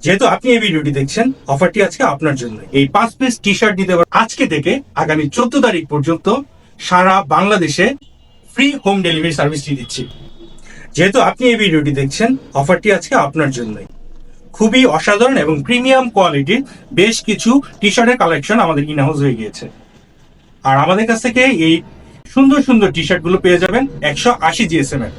যেহেতু আপনি এই ভিডিওটি দেখছেন, অফারটি আজকে আপনার জন্য। এই 5 পিস টি শার্ট নিতে পারেন আজকে থেকে আগামী 14 তারিখ পর্যন্ত সারা বাংলাদেশে ফ্রি হোম ডেলিভারি সার্ভিসটি দিচ্ছি। যেহেতু আপনি এই ভিডিওটি দেখছেন, অফারটি আজকে আপনার জন্যই। খুবই অসাধারণ এবং প্রিমিয়াম কোয়ালিটির বেশ কিছু টি শার্টের কালেকশন আমাদের ইন হাউস হয়ে গিয়েছে। আর আমাদের কাছ থেকে এই সুন্দর সুন্দর টি শার্ট গুলো পেয়ে যাবেন 180 জিএসএম এর।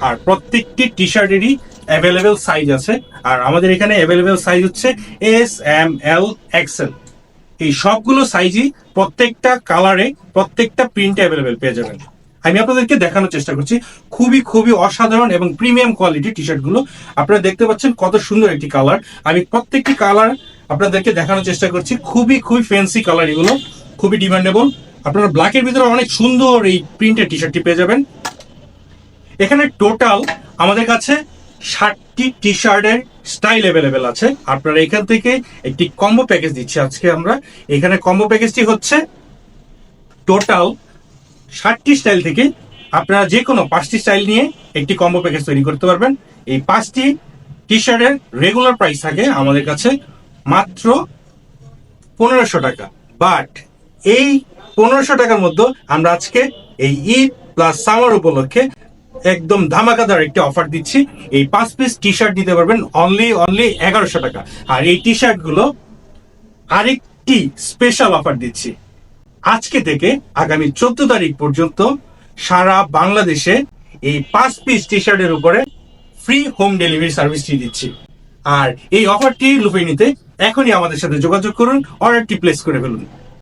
আর প্রত্যেকটি টি শার্টেরই অ্যাভেলেবেল সাইজ আছে। আর আমাদের এখানে অ্যাভেলেবেল সাইজ হচ্ছে এস, এম, এল, এক্সেল। এই সবগুলো সাইজই প্রত্যেকটা কালারে, প্রত্যেকটা প্রিন্টে অ্যাভেলেবেল পেয়ে যাবেন। আমি আপনাদেরকে দেখানোর চেষ্টা করছি খুবই খুবই অসাধারণ এবং প্রিমিয়াম কোয়ালিটির টি শার্ট গুলো। আপনারা দেখতে পাচ্ছেন কত সুন্দর একটি কালার। আমি প্রত্যেকটি কালার আপনাদেরকে দেখানোর চেষ্টা করছি। খুবই খুবই ফ্যান্সি কালার, এগুলো খুবই ডিমান্ডেবল। আপনারা ব্ল্যাকের ভিতরে অনেক সুন্দর এই প্রিন্টের টি শার্টটি পেয়ে যাবেন। এখানে টোটাল আমাদের কাছে 60টি টি শার্টের স্টাইল অ্যাভেলেবেল আছে। আপনারা এখান থেকে একটি কম্বো প্যাকেজ দিচ্ছি আজকে আমরা। এখানে কম্বো প্যাকেজটি হচ্ছে টোটাল 60টি স্টাইল থেকে আপনারা যে কোনো 5টি স্টাইল নিয়ে একটি কম্বো প্যাকেজ তৈরি করতে পারবেন। এই 5টি টি শার্টের রেগুলার প্রাইস থাকে আমাদের কাছে মাত্র 1500 টাকা। বাট এই 1500 টাকার মধ্যে আমরা আজকে এই ঈদ প্লাস সামার উপলক্ষে একদম ধামাকাদার একটি অফার দিচ্ছি। এই 5 পিস টি শার্ট দিতে পারবেন অনলি 1100 টাকা। আর এই টি শার্ট গুলো আরেকটি স্পেশাল অফার দিচ্ছি। আজকে থেকে আগামী 14 তারিখ পর্যন্ত সারা বাংলাদেশে এই 5 পিস টি শার্টের উপরে ফ্রি হোম ডেলিভারি সার্ভিসটি দিচ্ছি। আর এই অফারটি লুফে নিতে এখনই আমাদের সাথে যোগাযোগ করুন, অর্ডারটি প্লেস করে ফেলুন।